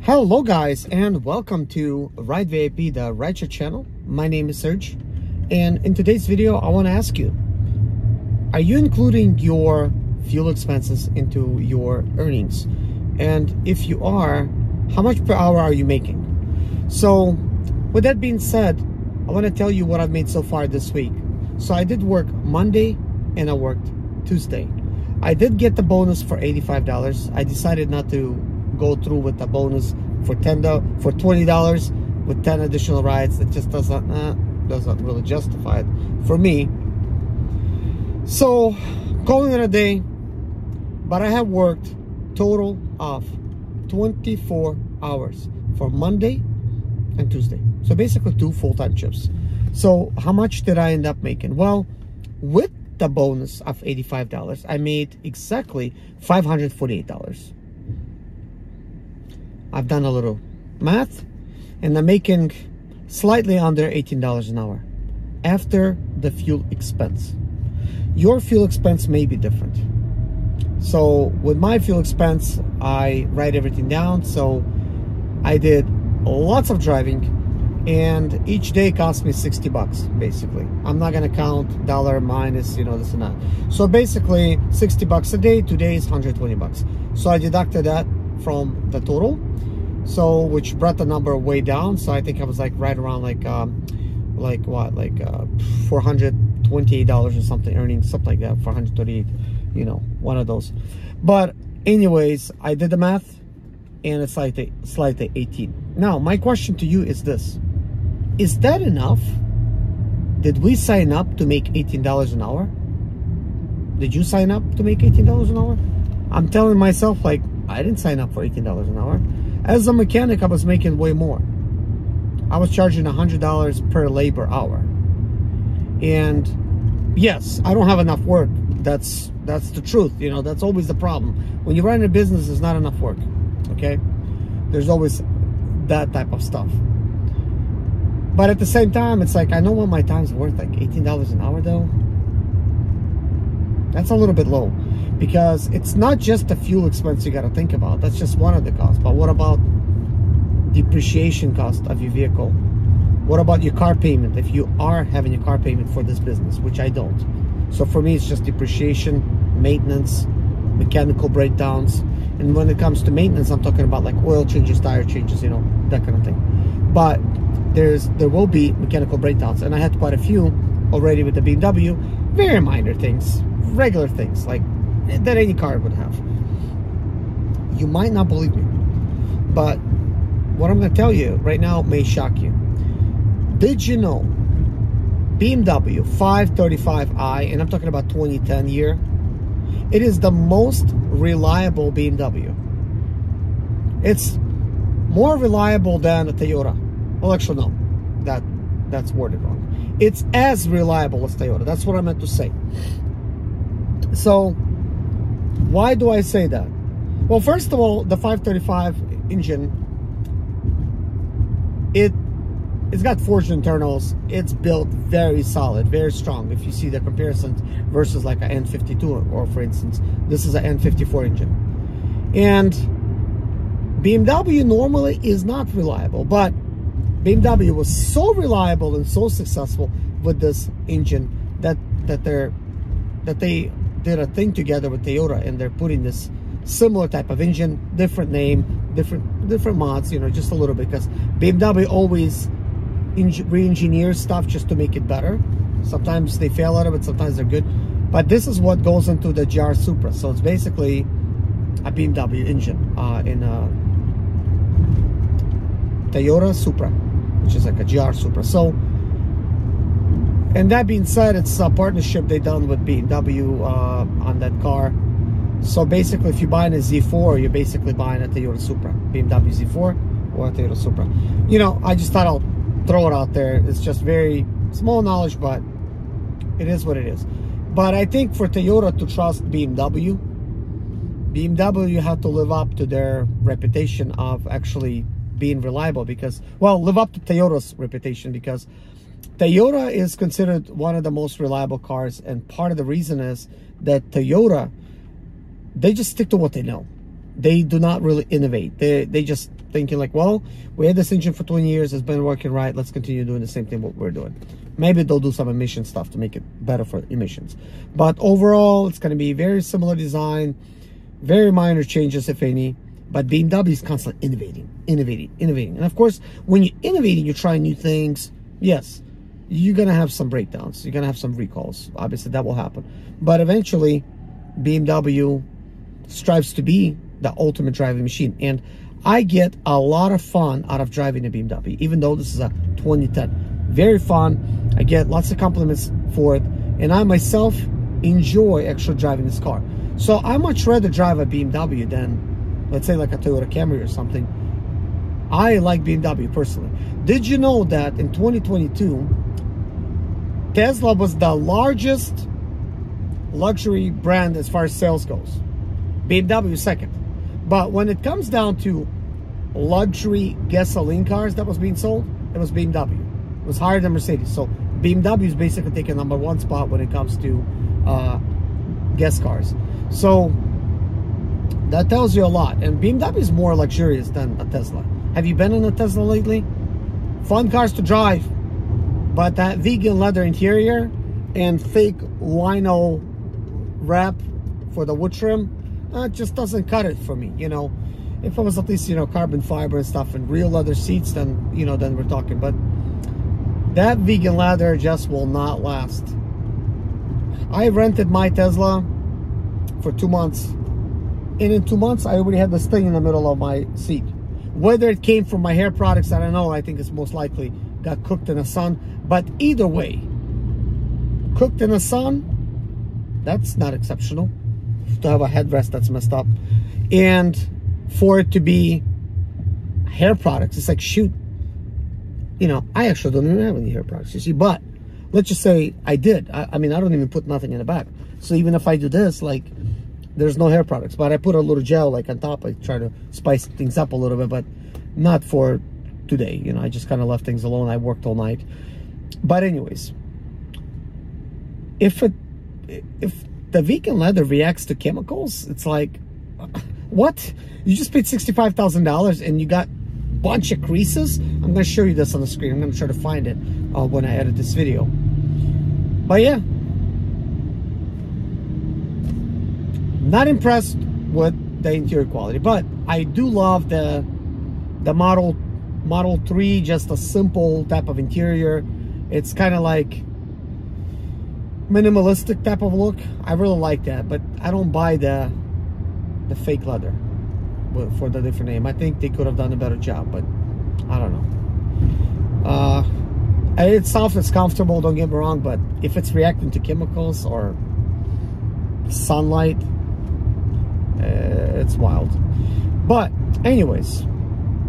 Hello guys, and welcome to Ride VIP, the rideshare channel. My name is Serge, and in today's video I want to ask you, are you including your fuel expenses into your earnings? And if you are, how much per hour are you making? So with that being said, I want to tell you what I've made so far this week. So I did work Monday and I worked Tuesday. I did get the bonus for $85. I decided not to go through with the bonus for $20 with 10 additional rides. That just doesn't really justify it for me. So calling it a day, but I have worked total of 24 hours for Monday and Tuesday. So basically 2 full-time shifts. So how much did I end up making? Well, with the bonus of $85, I made exactly $548. I've done a little math, and I'm making slightly under $18 an hour after the fuel expense. Your fuel expense may be different. So with my fuel expense, I write everything down. So I did lots of driving, and each day cost me 60 bucks, basically. I'm not gonna count dollar minus, this and that. So basically 60 bucks a day, 2 days, 120 bucks. So I deducted that from the total, so which brought the number way down. So I think I was like right around $428 or something, earning something like that, 438, one of those. But anyways, I did the math, and it's slightly 18. Now my question to you is this: is that enough? Did we sign up to make $18 an hour? Did you sign up to make $18 an hour? I'm telling myself, like, I didn't sign up for $18 an hour. As a mechanic, I was making way more. I was charging $100 per labor hour. And yes, I don't have enough work. That's the truth. That's always the problem. When you run a business, there's not enough work. Okay? There's always that type of stuff. But at the same time, it's like, I know what my time's worth. Like $18 an hour though, that's a little bit low, because it's not just the fuel expense you got to think about. That's just one of the costs. But what about depreciation cost of your vehicle? What about your car payment, if you are having a car payment for this business, which I don't? So for me, it's just depreciation, maintenance, mechanical breakdowns. And when it comes to maintenance, I'm talking about like oil changes, tire changes, that kind of thing. But there will be mechanical breakdowns, and I had quite a few already with the BMW. Very minor things, regular things like that any car would have. You might not believe me, but what I'm going to tell you right now may shock you. Did you know BMW 535i, and I'm talking about 2010 year, it is the most reliable BMW. It's more reliable than a Toyota. Well, actually, no, that's worded wrong. It's as reliable as Toyota. That's what I meant to say. So why do I say that? Well, first of all, the 535 engine, it's got forged internals. It's built very solid, very strong. If you see the comparisons versus like an N52, or for instance, this is an N54 engine. And BMW normally is not reliable, but BMW was so reliable and so successful with this engine that they did a thing together with Toyota, and they're putting this similar type of engine, different name, different mods, just a little bit, because BMW always re-engineers stuff just to make it better. Sometimes they fail at it, but sometimes they're good. But this is what goes into the GR Supra. So it's basically a BMW engine in a Toyota Supra, which is like a GR Supra. So, and that being said, it's a partnership they done with BMW on that car. So basically, if you're buying a Z4, you're basically buying a Toyota Supra, BMW Z4 or a Toyota Supra. I just thought I'll throw it out there. It's just very small knowledge, but it is what it is. But I think for Toyota to trust BMW, you have to live up to their reputation of actually being reliable, because, well, live up to Toyota's reputation, because Toyota is considered one of the most reliable cars, and part of the reason is that Toyota, they just stick to what they know. they do not really innovate. They just thinking like, well, we had this engine for 20 years, it's been working right, let's continue doing the same thing what we're doing. Maybe they'll do some emission stuff to make it better for emissions, but overall it's going to be very similar design, very minor changes if any. But BMW is constantly innovating. And of course, when you're innovating, you're trying new things. Yes, you're going to have some breakdowns. You're going to have some recalls. Obviously, that will happen. But eventually, BMW strives to be the ultimate driving machine. And I get a lot of fun out of driving a BMW, even though this is a 2010. Very fun. I get lots of compliments for it. And I myself enjoy actually driving this car. So I much rather drive a BMW than, let's say, like a Toyota Camry or something. I like BMW personally. Did you know that in 2022, Tesla was the largest luxury brand as far as sales goes? BMW second. But when it comes down to luxury gasoline cars that was being sold, it was BMW. It was higher than Mercedes. So BMW is basically taking #1 spot when it comes to gas cars. So that tells you a lot. And BMW is more luxurious than a Tesla. Have you been in a Tesla lately? Fun cars to drive, but that vegan leather interior and fake wino wrap for the wood trim, just doesn't cut it for me. You know, if it was at least, you know, carbon fiber and stuff and real leather seats, then, you know, then we're talking. But that vegan leather just will not last. I rented my Tesla for 2 months. And in 2 months, I already had this thing in the middle of my seat. Whether it came from my hair products, I don't know. I think it's most likely got cooked in the sun. But either way, cooked in the sun, that's not exceptional. To have a headrest that's messed up. And for it to be hair products, it's like, shoot. You know, I actually don't even have any hair products, you see. But let's just say I did. I mean, I don't even put nothing in the back. So even if I do this, like, there's no hair products, but I put a little gel like on top. I try to spice things up a little bit, but not for today. You know, I just kind of left things alone. I worked all night. But anyways, if the vegan leather reacts to chemicals, it's like, what? You just paid $65,000 and you got a bunch of creases? I'm going to show you this on the screen. I'm going to try to find it when I edit this video. But yeah, not impressed with the interior quality, but I do love the Model 3, just a simple type of interior. It's kind of like minimalistic type of look. I really like that, but I don't buy the fake leather for the different name. I think they could have done a better job, but I don't know. It's soft, it's comfortable, don't get me wrong, but if it's reacting to chemicals or sunlight, it's wild. But anyways,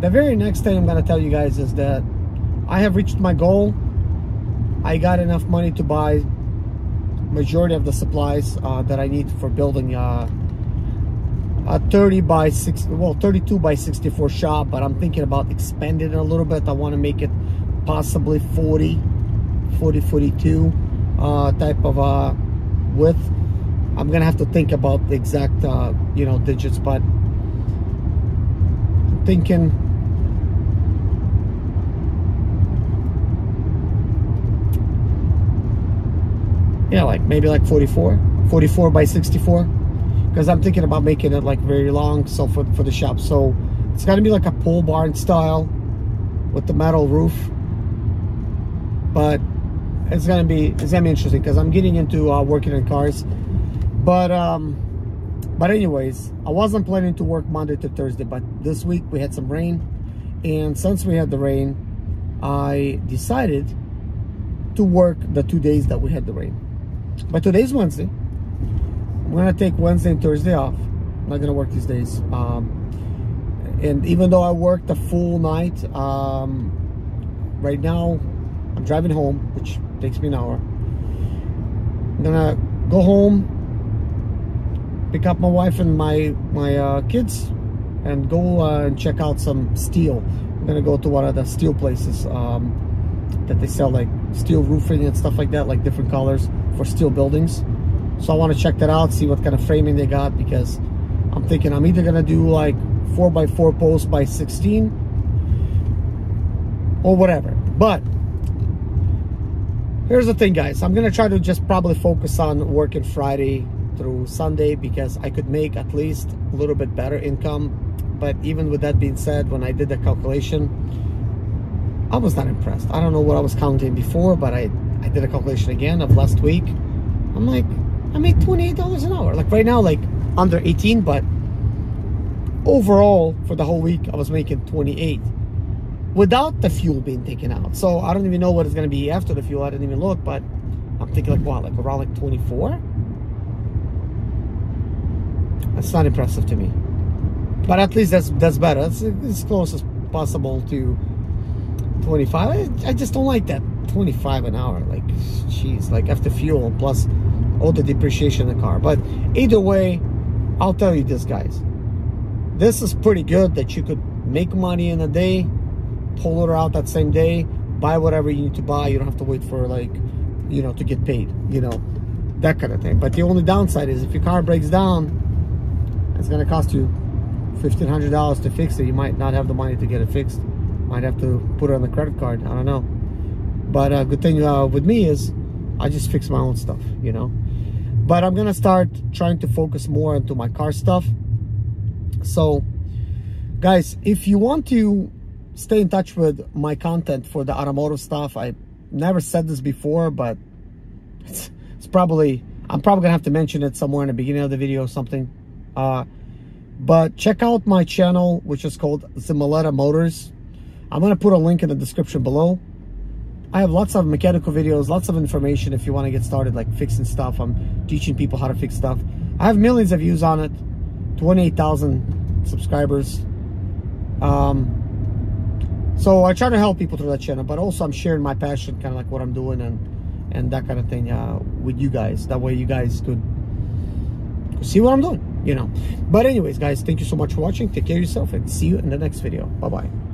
the very next thing I'm going to tell you guys is that I have reached my goal. I got enough money to buy majority of the supplies that I need for building a 32 by 64 shop, but I'm thinking about expanding it a little bit. I want to make it possibly 42 type of width. I'm gonna have to think about the exact you know, digits, but I'm thinking yeah, like maybe like 44 by 64, because I'm thinking about making it like very long, so for the shop. So it's gonna be like a pole barn style with the metal roof, but it's gonna be interesting because I'm getting into working in cars. But anyways, I wasn't planning to work Monday to Thursday, but this week we had some rain, and since we had the rain, I decided to work the 2 days that we had the rain. But today's Wednesday. I'm gonna take Wednesday and Thursday off. I'm not gonna work these days. And even though I worked a full night, right now I'm driving home, which takes me an hour. I'm gonna go home, pick up my wife and my kids, and go and check out some steel. I'm gonna go to one of the steel places that they sell like steel roofing and stuff like that, like different colors for steel buildings. So I want to check that out, see what kind of framing they got, because I'm thinking I'm either gonna do like 4x4 posts by 16 or whatever. But here's the thing, guys. I'm gonna try to just probably focus on working Friday through Sunday, because I could make at least a little bit better income. But even with that being said, when I did the calculation, I was not impressed. I don't know what I was counting before, but I did a calculation again of last week. I'm like, I made $28 an hour. Like right now, like under 18, but overall for the whole week, I was making 28 without the fuel being taken out. So I don't even know what it's going to be after the fuel. I didn't even look, but I'm thinking like, wow, like around like 24. That's not impressive to me, but at least that's better. It's as close as possible to 25. I just don't like that 25 an hour. Like, jeez, like after fuel plus all the depreciation in the car. But either way, I'll tell you this, guys, this is pretty good that you could make money in a day, total it out that same day, buy whatever you need to buy. You don't have to wait for, like, you know, to get paid, you know, that kind of thing. But the only downside is if your car breaks down, it's going to cost you $1,500 to fix it. You might not have the money to get it fixed. Might have to put it on the credit card. I don't know. But a good thing with me is I just fix my own stuff, you know. But I'm going to start trying to focus more into my car stuff. So, guys, if you want to stay in touch with my content for the automotive stuff, I never said this before, but it's probably, I'm probably going to have to mention it somewhere in the beginning of the video or something. But check out my channel, which is called Zimaleta Motors. I'm going to put a link in the description below. I have lots of mechanical videos, lots of information if you want to get started, like fixing stuff. I'm teaching people how to fix stuff. I have millions of views on it, 28,000 subscribers. So I try to help people through that channel, but also I'm sharing my passion, kind of like what I'm doing and that kind of thing with you guys. That way you guys could see what I'm doing, you know. But anyways, guys, thank you so much for watching. Take care of yourself and see you in the next video. Bye-bye.